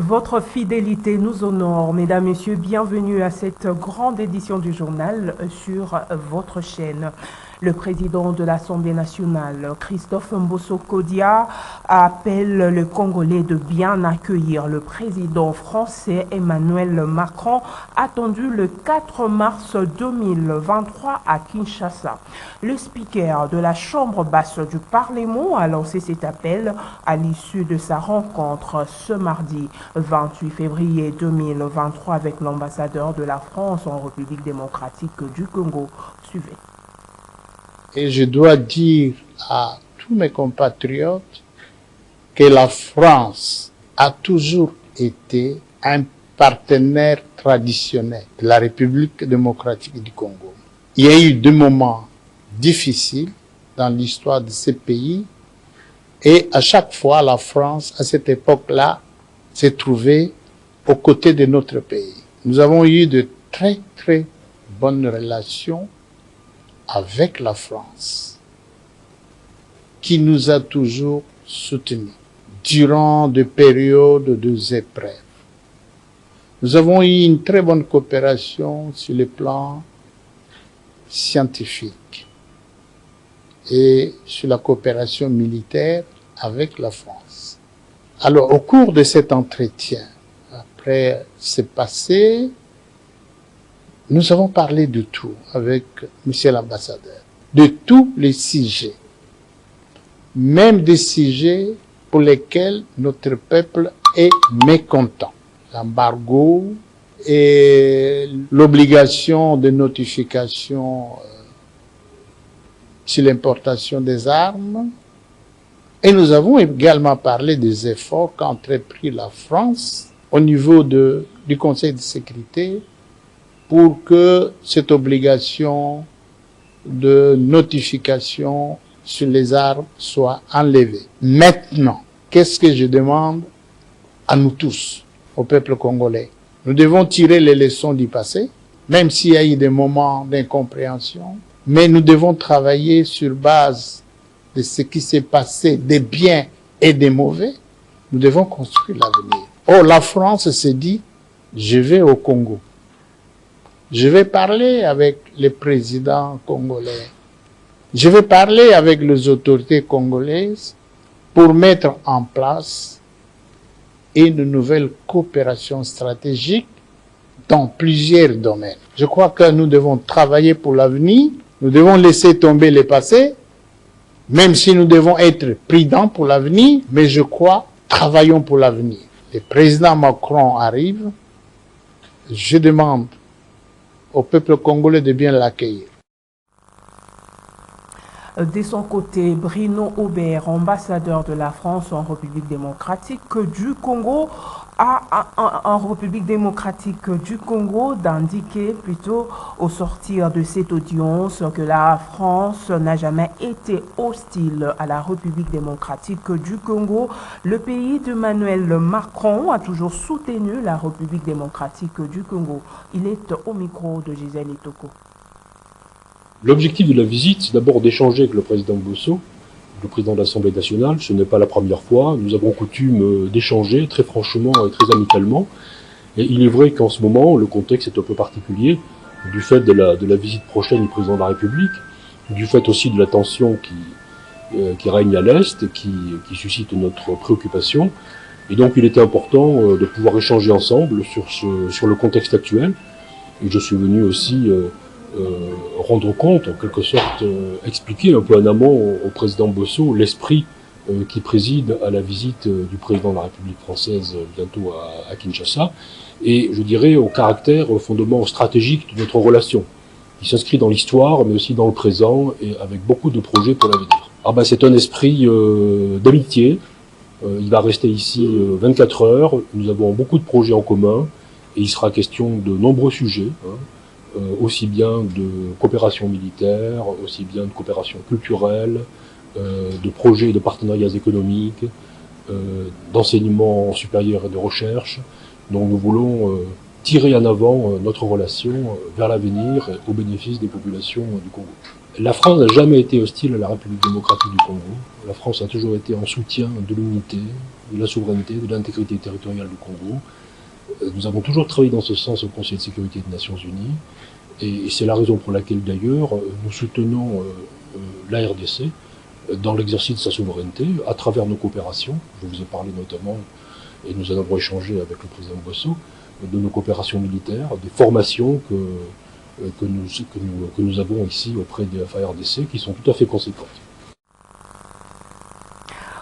Votre fidélité nous honore. Mesdames, Messieurs, bienvenue à cette grande édition du journal sur votre chaîne. Le président de l'Assemblée nationale, Christophe Mbosso-Kodia, appelle le Congolais de bien accueillir le président français Emmanuel Macron, attendu le 4 mars 2023 à Kinshasa. Le speaker de la Chambre basse du Parlement a lancé cet appel à l'issue de sa rencontre ce mardi 28 février 2023 avec l'ambassadeur de la France en République démocratique du Congo. Suivez. Et je dois dire à tous mes compatriotes que la France a toujours été un partenaire traditionnel de la République démocratique du Congo. Il y a eu des moments difficiles dans l'histoire de ce pays et à chaque fois la France, à cette époque-là, s'est trouvée aux côtés de notre pays. Nous avons eu de très très bonnes relations avec la France, qui nous a toujours soutenus durant des périodes d'épreuves. Nous avons eu une très bonne coopération sur le plan scientifique et sur la coopération militaire avec la France. Alors, au cours de cet entretien, après ce passé, nous avons parlé de tout avec Monsieur l'ambassadeur, de tous les sujets, même des sujets pour lesquels notre peuple est mécontent. L'embargo et l'obligation de notification sur l'importation des armes. Et nous avons également parlé des efforts qu'a entrepris la France au niveau du Conseil de sécurité pour que cette obligation de notification sur les armes soit enlevée. Maintenant, qu'est-ce que je demande à nous tous, au peuple congolais? Nous devons tirer les leçons du passé, même s'il y a eu des moments d'incompréhension, mais nous devons travailler sur base de ce qui s'est passé, des biens et des mauvais. Nous devons construire l'avenir. Or, la France s'est dit, je vais au Congo. Je vais parler avec les présidents congolais. Je vais parler avec les autorités congolaises pour mettre en place une nouvelle coopération stratégique dans plusieurs domaines. Je crois que nous devons travailler pour l'avenir. Nous devons laisser tomber le passé, même si nous devons être prudents pour l'avenir, mais je crois, travaillons pour l'avenir. Le président Macron arrive. Je demande au peuple congolais de bien l'accueillir. De son côté, Bruno Aubert, ambassadeur de la France en République démocratique du Congo, d'indiquer plutôt au sortir de cette audience que la France n'a jamais été hostile à la République démocratique du Congo. Le pays d'Emmanuel Macron a toujours soutenu la République démocratique du Congo. Il est au micro de Gisèle Itoko. L'objectif de la visite, c'est d'abord d'échanger avec le président Mbosso, le président de l'Assemblée nationale. Ce n'est pas la première fois. Nous avons coutume d'échanger très franchement et très amicalement. Et il est vrai qu'en ce moment, le contexte est un peu particulier, du fait de la visite prochaine du président de la République, du fait aussi de la tension qui règne à l'Est, qui suscite notre préoccupation. Et donc il était important de pouvoir échanger ensemble sur le contexte actuel. Et je suis venu aussi rendre compte, en quelque sorte, expliquer un peu en amont au président Mbosso l'esprit qui préside à la visite du président de la République française bientôt à Kinshasa, et je dirais au caractère, au fondement stratégique de notre relation, qui s'inscrit dans l'histoire, mais aussi dans le présent, et avec beaucoup de projets pour l'avenir. C'est un esprit d'amitié. Il va rester ici 24 heures, nous avons beaucoup de projets en commun, et il sera question de nombreux sujets, aussi bien de coopération militaire, aussi bien de coopération culturelle, de projets et de partenariats économiques, d'enseignement supérieur et de recherche. Donc nous voulons tirer en avant notre relation vers l'avenir au bénéfice des populations du Congo. La France n'a jamais été hostile à la République démocratique du Congo. La France a toujours été en soutien de l'unité, de la souveraineté, de l'intégrité territoriale du Congo. Nous avons toujours travaillé dans ce sens au Conseil de sécurité des Nations Unies. Et c'est la raison pour laquelle d'ailleurs nous soutenons la RDC dans l'exercice de sa souveraineté à travers nos coopérations. Je vous ai parlé notamment, et nous en avons échangé avec le président Bosso, de nos coopérations militaires, des formations que nous avons ici auprès des FARDC qui sont tout à fait conséquentes.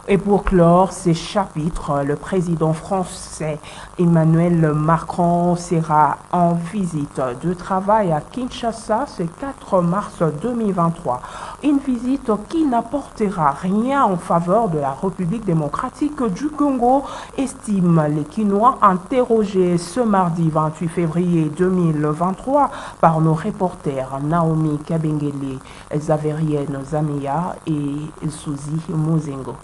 Et pour clore ces chapitres, le président français Emmanuel Macron sera en visite de travail à Kinshasa ce 4 mars 2023. Une visite qui n'apportera rien en faveur de la République démocratique du Congo, estiment les Kinois interrogés ce mardi 28 février 2023 par nos reporters Naomi Kabengele, Zaverienne Zameya et Suzy Mozengo.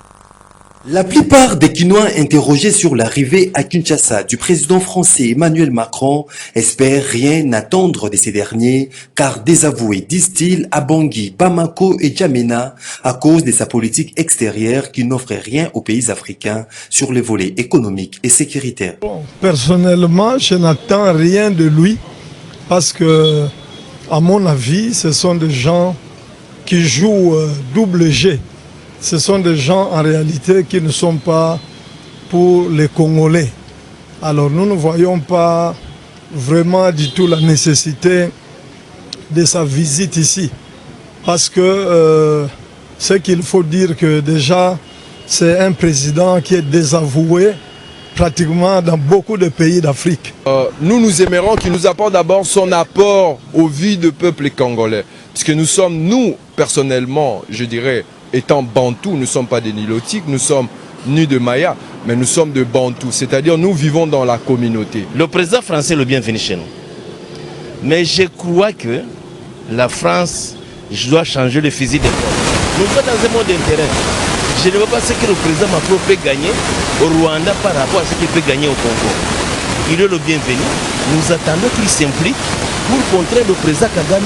La plupart des Kinois interrogés sur l'arrivée à Kinshasa du président français Emmanuel Macron espèrent rien attendre de ces derniers, car désavoués, disent-ils, à Bangui, Bamako et Djamena à cause de sa politique extérieure qui n'offre rien aux pays africains sur les volets économiques et sécuritaires. Bon, personnellement, je n'attends rien de lui parce que, à mon avis, ce sont des gens qui jouent double G. Ce sont des gens en réalité qui ne sont pas pour les Congolais. Alors nous ne voyons pas vraiment du tout la nécessité de sa visite ici. Parce que ce qu'il faut dire que déjà c'est un président qui est désavoué pratiquement dans beaucoup de pays d'Afrique. Nous aimerions qu'il nous apporte d'abord son apport aux vies du peuple congolais. Parce que nous sommes, nous, personnellement, je dirais, étant Bantous, nous ne sommes pas des Nilotiques, nous sommes ni de Maya, mais nous sommes de Bantous, c'est-à-dire nous vivons dans la communauté. Le président français est le bienvenu chez nous. Mais je crois que la France doit changer le fusil d'épaule. Nous sommes dans un monde d'intérêt. Je ne vois pas ce que le président Macron peut gagner au Rwanda par rapport à ce qu'il peut gagner au Congo. Il est le bienvenu. Nous attendons qu'il s'implique pour contrer le président Kagame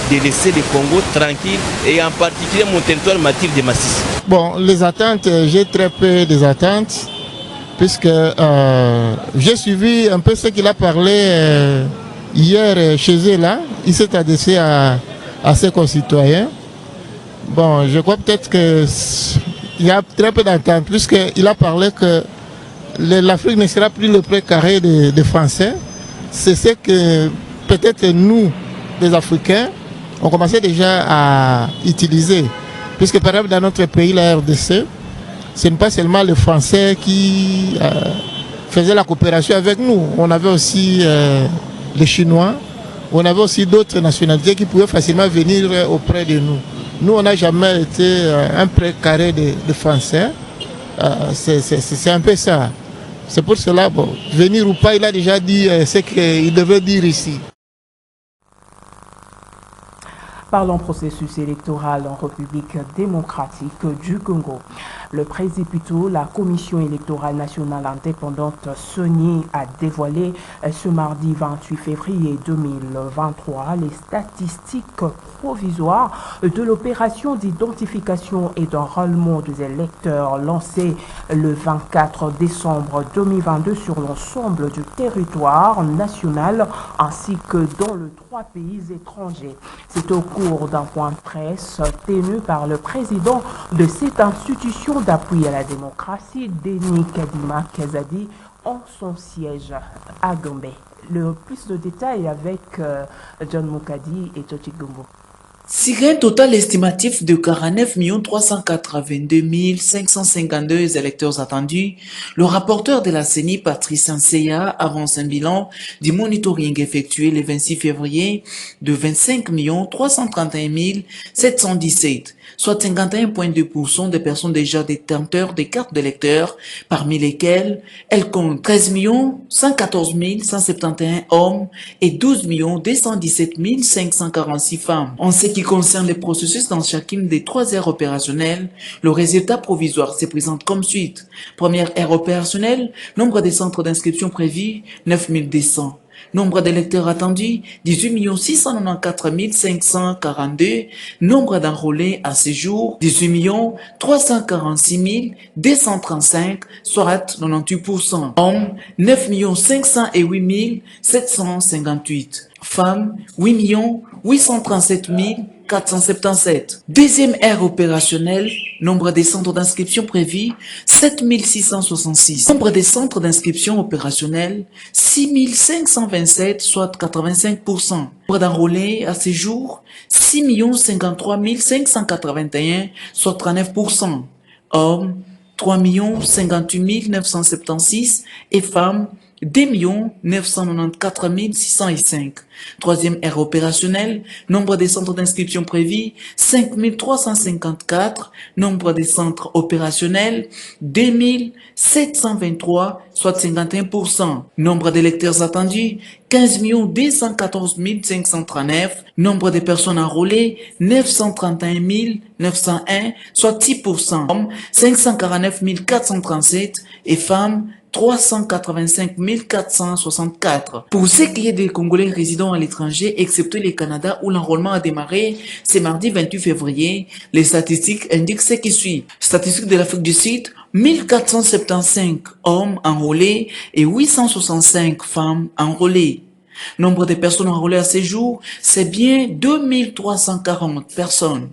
de laisser le Congo tranquille et en particulier mon territoire Mathilde de Massis. Bon, les attentes, j'ai très peu des attentes, puisque j'ai suivi un peu ce qu'il a parlé hier chez eux là. Il s'est adressé à ses concitoyens. Bon, je crois peut-être qu'il y a très peu d'attentes, puisqu'il a parlé que l'Afrique ne sera plus le précaré des Français. C'est ce que peut-être nous, les Africains, on commençait déjà à utiliser. Puisque par exemple dans notre pays, la RDC, ce n'est pas seulement les Français qui faisaient la coopération avec nous. On avait aussi les Chinois, on avait aussi d'autres nationalités qui pouvaient facilement venir auprès de nous. Nous, on n'a jamais été un précaré des Français. C'est un peu ça. C'est pour cela, bon, venir ou pas, il a déjà dit ce qu'il devait dire ici. Parlons processus électoral en République démocratique du Congo. Le plutôt la Commission électorale nationale indépendante CENI a dévoilé ce mardi 28 février 2023 les statistiques provisoires de l'opération d'identification et d'enrôlement des électeurs lancée le 24 décembre 2022 sur l'ensemble du territoire national ainsi que dans les 3 pays étrangers. C'est au cours d'un point de presse tenu par le président de cette institution d'appui à la démocratie, Denis Kadima Kazadi, en son siège à Gambé. Le plus de détails avec John Moukadi et Toti Gumbo. Sur un total estimatif de 49 382 552 électeurs attendus, le rapporteur de la CENI, Patrice Nseya, avance un bilan du monitoring effectué le 26 février de 25 331 717, soit 51,2% des personnes déjà détenteurs des cartes d'électeurs, parmi lesquelles elle compte 13 114 171 hommes et 12 217 546 femmes. En ce qui concerne les processus dans chacune des 3 aires opérationnelles, le résultat provisoire se présente comme suite. Première aire opérationnelle, nombre de centres d'inscription prévus, 9 200. Nombre d'électeurs attendus, 18 694 542. Nombre d'enrôlés à ce jour, 18 346 235, soit 98%. Hommes, 9 508 758. Femmes, 8 837 477. Deuxième ère opérationnelle, nombre des centres d'inscription prévus, 7666. Nombre des centres d'inscription opérationnels, 6527, soit 85%. Nombre d'enrôlés à ce jour, 6 53 581, soit 39%. Hommes, 3 58 976 et femmes, 2 994 605. Troisième ère opérationnelle, nombre des centres d'inscription prévus, 5354. Nombre des centres opérationnels, 2723, soit 51%. Nombre d'électeurs attendus, 15 214 539. Nombre de personnes enrôlées, 931 901, soit 10%. Hommes, 549 437 et femmes, 385 464. Pour ce qui est des Congolais résidant à l'étranger, excepté le Canada où l'enrôlement a démarré ce mardi 28 février, les statistiques indiquent ce qui suit. Statistiques de l'Afrique du Sud, 1475 hommes enrôlés et 865 femmes enrôlées. Nombre de personnes enrôlées à ce jour, c'est bien 2340 personnes.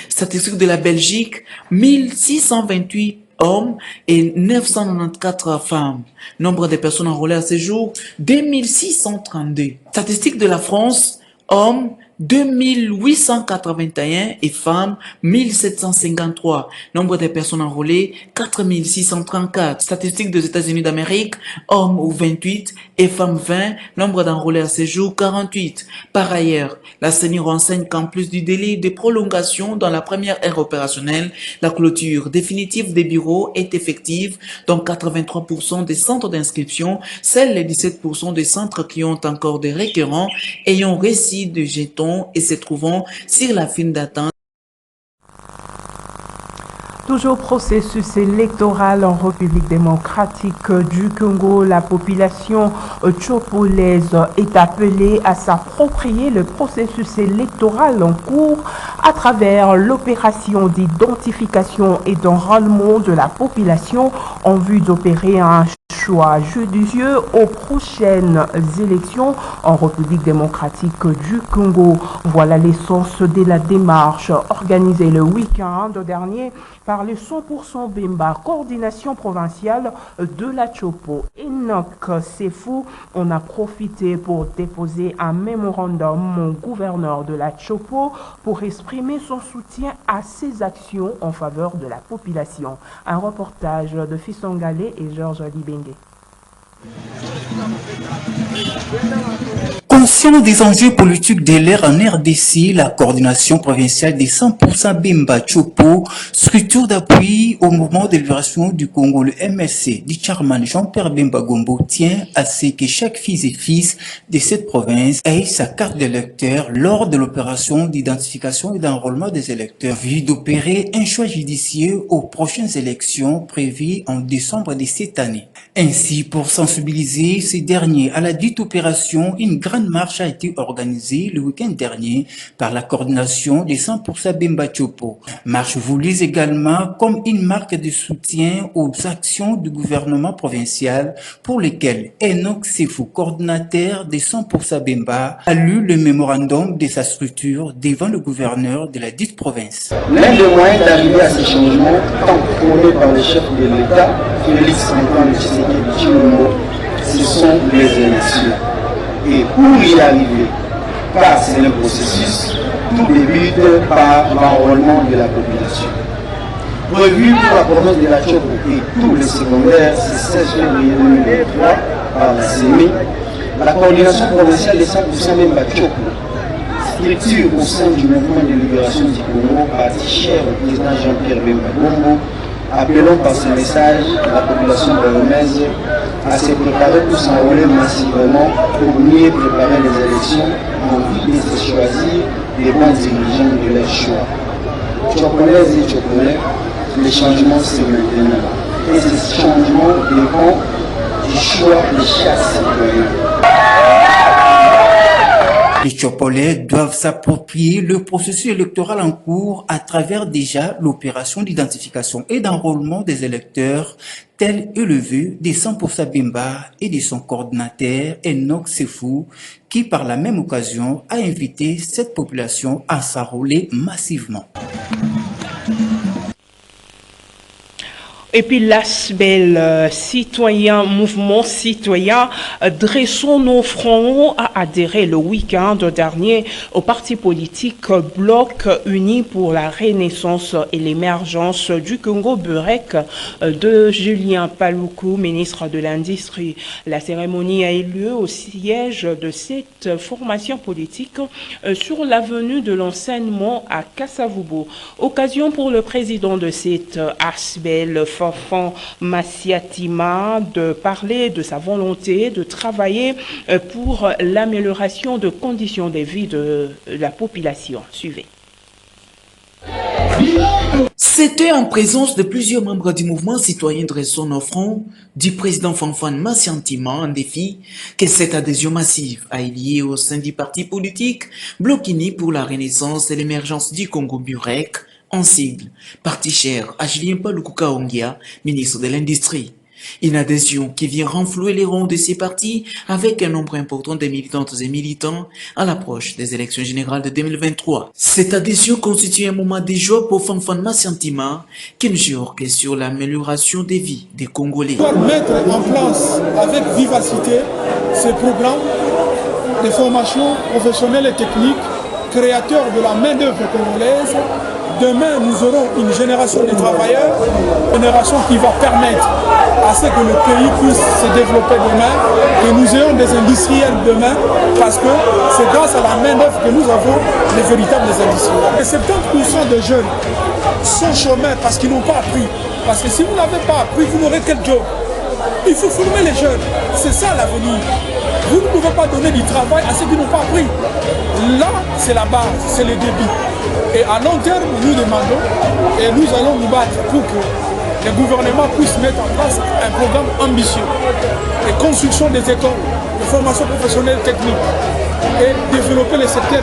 Statistiques de la Belgique, 1628 hommes et 994 femmes. Nombre de personnes enrôlées à ce jour, 2632. Statistiques de la France, hommes, 2881 et femmes, 1753. Nombre de personnes enrôlées, 4634. Statistiques des États-Unis d'Amérique, hommes 28 et femmes 20. Nombre d'enrôlés à ce jour, 48. Par ailleurs, la CENI renseigne qu'en plus du délai de prolongation dans la première ère opérationnelle, la clôture définitive des bureaux est effective dans 83% des centres d'inscription, seuls les 17% des centres qui ont encore des requérants ayant reçu de jetons et se trouvant sur la file d'attente. Toujours processus électoral en République démocratique du Congo, la population tchopolaise est appelée à s'approprier le processus électoral en cours à travers l'opération d'identification et d'enrôlement de la population en vue d'opérer un choix judicieux aux prochaines élections en République démocratique du Congo. Voilà l'essence de la démarche organisée le week-end dernier par le 100% Bemba, coordination provinciale de la Chopo. Enoch Sefou, on a profité pour déposer un mémorandum au gouverneur de la Chopo pour exprimer son soutien à ses actions en faveur de la population. Un reportage de Fissongale et Georges Libengue. Conscient des enjeux politiques de l'ère en RDC, la coordination provinciale des 100% Bemba Chopo, structure d'appui au mouvement de libération du Congo, le MLC, du chairman Jean-Pierre Bemba Gombo, tient à ce que chaque fils et fils de cette province ait sa carte d'électeur lors de l'opération d'identification et d'enrôlement des électeurs, vu d'opérer un choix judicieux aux prochaines élections prévues en décembre de cette année. Ainsi, pour sensibiliser ces derniers à la dite opération, une grande marche a été organisée le week-end dernier par la coordination des 100% Bemba Chopo. Marche voulue également comme une marque de soutien aux actions du gouvernement provincial pour lesquelles Enoch Sefou, coordinateur des 100% Bemba, a lu le mémorandum de sa structure devant le gouverneur de la dite province. L'un des moyens d'arriver à ces changements, tant prônés par le chef de l'État, Félix Antoine Tshisekedi Tshilombo, ce sont les élections. Et pour y arriver, car c'est un processus, tout débute par l'enrôlement de la population. Prévu pour la province de la Chopo et tous les secondaires, c'est 16 février 2023 par la CENI, la coordination provinciale des 100% Bemba Chopo, structure au sein du mouvement de libération du Congo, parti cher au président Jean-Pierre Bemba Gombo, appelons par ce message la population burundaise à se préparer pour s'enrôler massivement pour mieux préparer les élections en vue de se choisir les bons dirigeants de leur choix. Chopolaises et Chopolais, les changements c'est maintenant. Et ce changement dépend du choix de chaque citoyen. Les Tchopolais doivent s'approprier le processus électoral en cours à travers déjà l'opération d'identification et d'enrôlement des électeurs, tel est le vœu des 100% Bimba et de son coordinateur Enoch Sefou, qui par la même occasion a invité cette population à s'enrôler massivement. Et puis l'ASBEL, citoyen, mouvement citoyen, dressons nos fronts, a adhéré le week-end dernier au parti politique Bloc Uni pour la Renaissance et l'émergence du Congo-Burek de Julien Paluku, ministre de l'Industrie. La cérémonie a eu lieu au siège de cette formation politique sur l'avenue de l'enseignement à Kassavubu. Occasion pour le président de cette ASBEL, Fanfan Massiatima, de parler de sa volonté de travailler pour l'amélioration de conditions de vie de la population. Suivez. C'était en présence de plusieurs membres du mouvement citoyen Dressons nos fronts, du président Fanfan Massiatima en défi, que cette adhésion massive a lié au sein du parti politique Bloc Uni pour la Renaissance et l'émergence du Congo-Burek, en sigle, parti cher à Julien Paluku Kaongia, ministre de l'Industrie. Une adhésion qui vient renflouer les rangs de ces partis avec un nombre important de militantes et militants à l'approche des élections générales de 2023. Cette adhésion constitue un moment de joie pour Fanfan Massiatima qui ne jure que sur l'amélioration des vies des Congolais. On doit mettre en place avec vivacité ces programmes de formation professionnelle et technique créateurs de la main-d'œuvre congolaise. Demain, nous aurons une génération de travailleurs, une génération qui va permettre à ce que le pays puisse se développer demain, que nous ayons des industriels demain, parce que c'est grâce à la main-d'œuvre que nous avons les véritables industriels. Et 70% des jeunes sont chômeurs parce qu'ils n'ont pas appris. Parce que si vous n'avez pas appris, vous n'aurez quel job? Il faut former les jeunes, c'est ça l'avenir. Vous ne pouvez pas donner du travail à ceux qui n'ont pas appris. Là, c'est la base, c'est le début. Et à long terme, nous demandons, et nous allons nous battre pour que le gouvernement puisse mettre en place un programme ambitieux de construction des écoles, de formation professionnelle technique et développer le secteur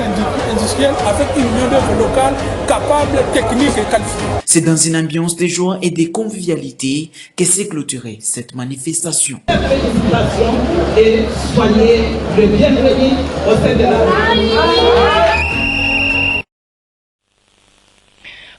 industriel avec une main-d'œuvre locale capable, technique et qualifiée. C'est dans une ambiance de joie et de convivialité que s'est clôturée cette manifestation. Félicitations et soyez le bienvenu au sein de la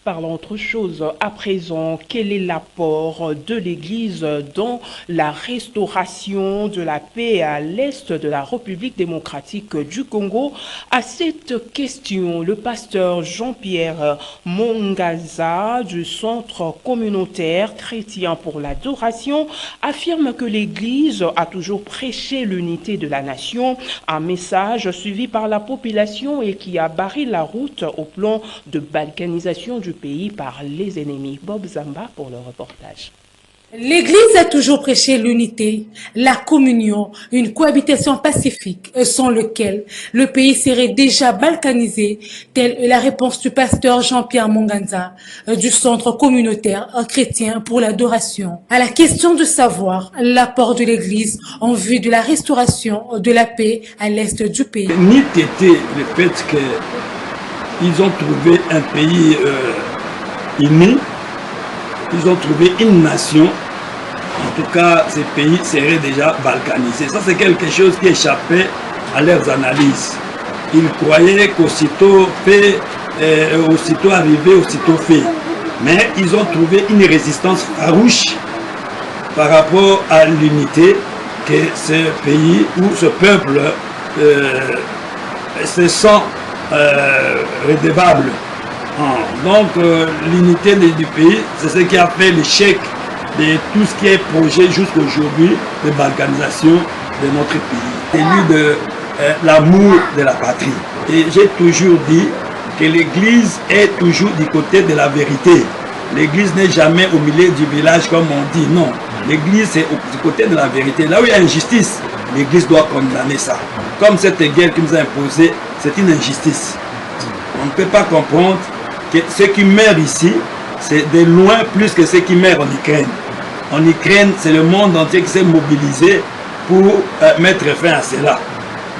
Parlons autre chose. À présent, quel est l'apport de l'Église dans la restauration de la paix à l'est de la République démocratique du Congo? À cette question, le pasteur Jean-Pierre Mongaza du Centre communautaire chrétien pour l'adoration affirme que l'Église a toujours prêché l'unité de la nation, un message suivi par la population et qui a barré la route au plan de balkanisation du pays par les ennemis. Bob Zamba pour le reportage. L'Église a toujours prêché l'unité, la communion, une cohabitation pacifique sans lequel le pays serait déjà balkanisé, telle est la réponse du pasteur Jean-Pierre Monganza du Centre communautaire chrétien pour l'adoration. À la question de savoir l'apport de l'Église en vue de la restauration de la paix à l'est du pays. Ni était le fait qu'ils ont trouvé un pays uni, ils ont trouvé une nation. En tout cas, ces pays seraient déjà balkanisés. Ça, c'est quelque chose qui échappait à leurs analyses. Ils croyaient qu'aussitôt fait, aussitôt arrivé, aussitôt fait. Mais ils ont trouvé une résistance farouche par rapport à l'unité que ce pays ou ce peuple se sent redevable. Donc l'unité du pays, c'est ce qui a fait l'échec de tout ce qui est projet jusqu'aujourd'hui de balkanisation de notre pays. Élu de l'amour de la patrie. Et j'ai toujours dit que l'Église est toujours du côté de la vérité. L'Église n'est jamais au milieu du village comme on dit, non. L'Église est du côté de la vérité. Là où il y a injustice, l'Église doit condamner ça. Comme cette guerre qui nous a imposé, c'est une injustice. On ne peut pas comprendre que ceux qui meurent ici, c'est de loin plus que ceux qui meurent en Ukraine. En Ukraine, c'est le monde entier qui s'est mobilisé pour mettre fin à cela.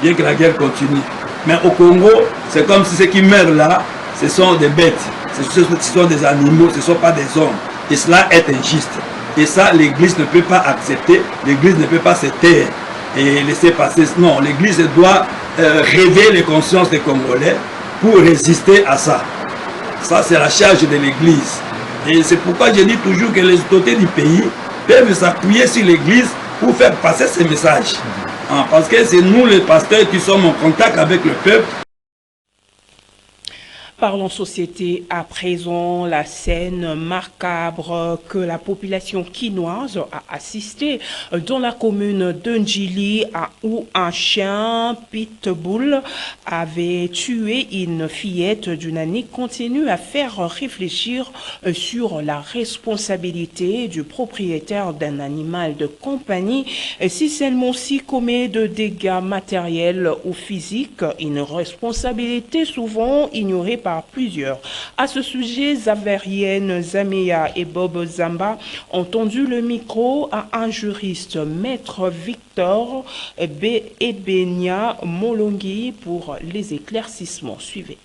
bien que la guerre continue. Mais au Congo, c'est comme si ceux qui meurent là, ce sont des bêtes, ce sont des animaux, ce ne sont pas des hommes. Et cela est injuste. Et ça, l'Église ne peut pas accepter, l'Église ne peut pas se taire et laisser passer. Non, l'Église doit réveiller les consciences des Congolais pour résister à ça. Ça, c'est la charge de l'Église. Et c'est pourquoi je dis toujours que les autorités du pays peuvent s'appuyer sur l'Église pour faire passer ces messages. Parce que c'est nous, les pasteurs, qui sommes en contact avec le peuple. Parlons société à présent, la scène macabre que la population quinoise a assistée dans la commune de Ndjili où un chien pitbull avait tué une fillette d'une année continue à faire réfléchir sur la responsabilité du propriétaire d'un animal de compagnie si celui-ci commet de dégâts matériels ou physiques, une responsabilité souvent ignorée par plusieurs. À ce sujet, Zaverienne Zameya et Bob Zamba ont tendu le micro à un juriste, Maître Victor Ebenia Molongi, pour les éclaircissements. Suivez.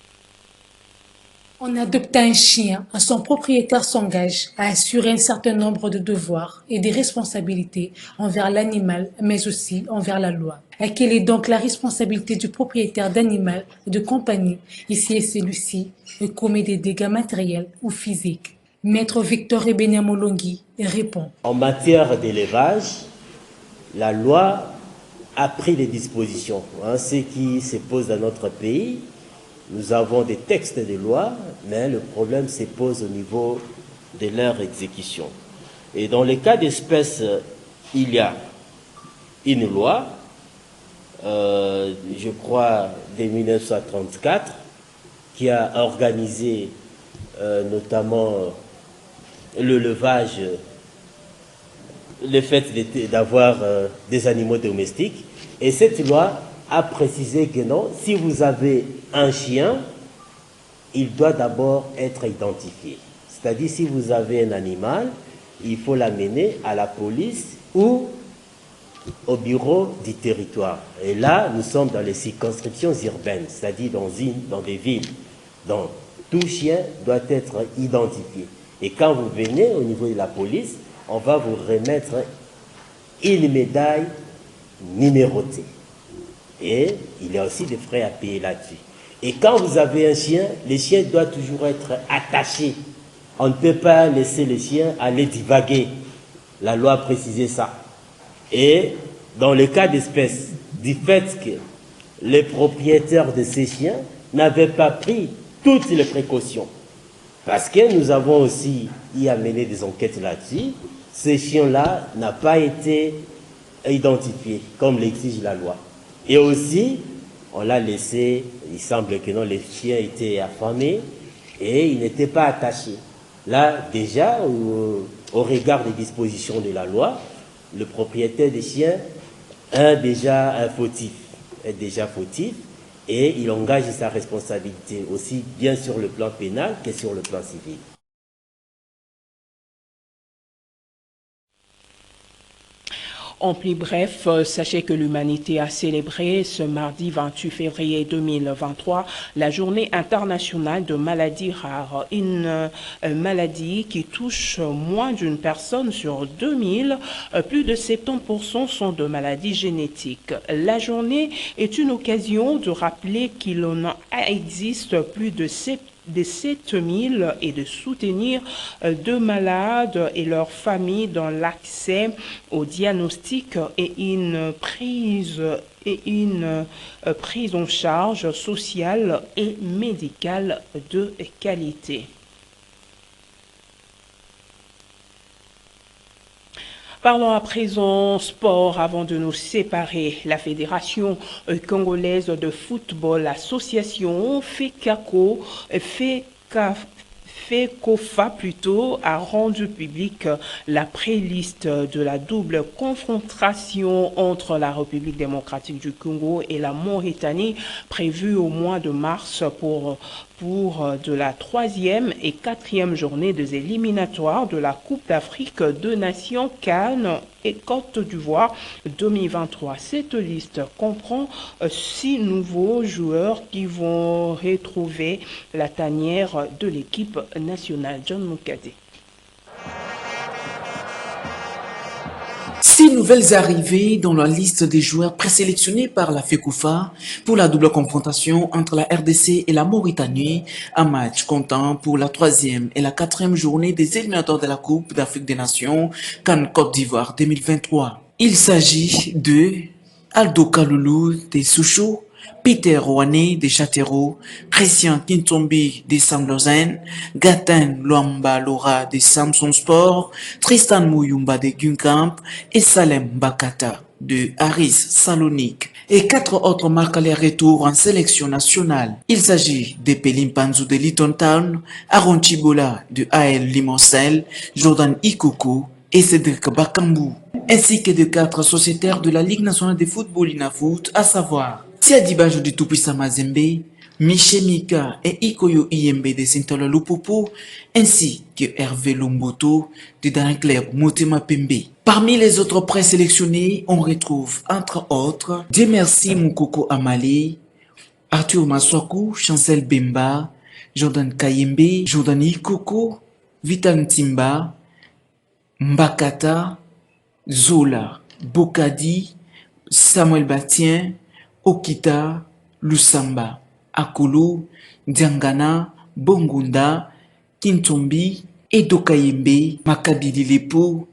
En adoptant un chien, son propriétaire s'engage à assurer un certain nombre de devoirs et des responsabilités envers l'animal, mais aussi envers la loi. Et quelle est donc la responsabilité du propriétaire d'animal de compagnie, ici celui-ci commet des dégâts matériels ou physiques? Maître Victor Ebenia Molongi répond. En matière d'élevage, la loi a pris des dispositions. Ce qui se pose dans notre pays, nous avons des textes de loi, mais le problème se pose au niveau de leur exécution. Et dans les cas d'espèce, il y a une loi, je crois, de 1934, qui a organisé notamment l'élevage, le fait d'avoir des animaux domestiques. Et cette loi a précisé que non, si vous avez un chien, il doit d'abord être identifié. C'est-à-dire, si vous avez un animal, il faut l'amener à la police ou au bureau du territoire. Et là, nous sommes dans les circonscriptions urbaines, c'est-à-dire dans des villes. Donc, tout chien doit être identifié. Et quand vous venez au niveau de la police, on va vous remettre une médaille numérotée. Et il y a aussi des frais à payer là-dessus. Et quand vous avez un chien, le chien doit toujours être attaché. On ne peut pas laisser le chien aller divaguer. La loi a précisé ça. Et dans le cas d'espèce, du fait que les propriétaires de ces chiens n'avaient pas pris toutes les précautions, parce que nous avons aussi y amené des enquêtes là-dessus, ces chiens-là n'ont pas été identifiés comme l'exige la loi. Et aussi, on l'a laissé, il semble que non, les chiens étaient affamés et ils n'étaient pas attachés. Là, déjà, au regard des dispositions de la loi, le propriétaire des chiens est déjà fautif et il engage sa responsabilité aussi bien sur le plan pénal que sur le plan civil. En plus bref, sachez que l'humanité a célébré ce mardi 28 février 2023 la journée internationale de maladies rares, une maladie qui touche moins d'une personne sur 2000. Plus de 70% sont de maladies génétiques. La journée est une occasion de rappeler qu'il en existe plus de 7000 et de soutenir de malades et leurs familles dans l'accès au diagnostic et une prise en charge sociale et médicale de qualité. Parlons à présent sport avant de nous séparer. La Fédération congolaise de football, l'association FECAFO, FECOFA plutôt a rendu public la pré-liste de la double confrontation entre la République démocratique du Congo et la Mauritanie prévue au mois de mars pour de la 3e et 4e journée des éliminatoires de la Coupe d'Afrique de Nations CAN et Côte d'Ivoire 2023. Cette liste comprend 6 nouveaux joueurs qui vont retrouver la tanière de l'équipe nationale. John Mukade. 6 nouvelles arrivées dans la liste des joueurs présélectionnés par la FECOFA pour la double confrontation entre la RDC et la Mauritanie, un match comptant pour la 3e et la 4e journée des éliminatoires de la Coupe d'Afrique des Nations CAN Côte d'Ivoire 2023. Il s'agit de Aldo Kaloulou des Souchou, Peter Rouané des Châteauroux, Christian Kintombi des Samlozen, Gatin Luamba Lora des Samson Sport, Tristan Mouyumba de Gunkamp et Salem Bakata de Aris Salonique. Et 4 autres marquent les retours en sélection nationale. Il s'agit de Pelim Panzou de Litton Town, Aaron Chibola de AL Limoncel, Jordan Ikoko et Cédric Bakambou, ainsi que de 4 sociétaires de la Ligue nationale de football Inafoot, à savoir Siadibajo de Tupisa Mazembe, Miché Mika et Ikoyo Iyembe de Sintolo Lupopo, ainsi que Hervé Lomboto de Dancler Motema Pembe. Parmi les autres présélectionnés, on retrouve entre autres Demersi Moukoko Amale, Arthur Maswaku, Chancel Bemba, Jordan Kayembe, Jordan Ikoko, Vital Ntimba, Mbakata, Zola, Bokadi, Samuel Batien, Okita, Lusamba, Akulu, Diangana, Bongunda, Kintombi, Edokayembe, Makabili Lepo,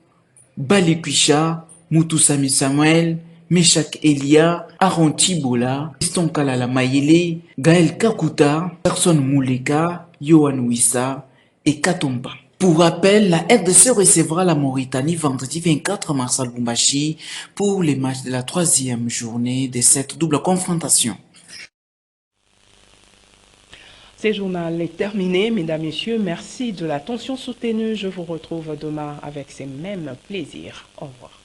Balikwisha, Mutusami Samuel, Meshak Elia, Aaron Tibola, Piston Kalala Mayele, Gaël Kakuta, Person Mouleka, Yohan Wissa et Katomba. Pour rappel, la RDC recevra la Mauritanie vendredi 24 mars à Lubumbashi pour les matchs de la 3e journée de cette double confrontation. Ce journal est terminé, mesdames, messieurs. Merci de l'attention soutenue. Je vous retrouve demain avec ces mêmes plaisirs. Au revoir.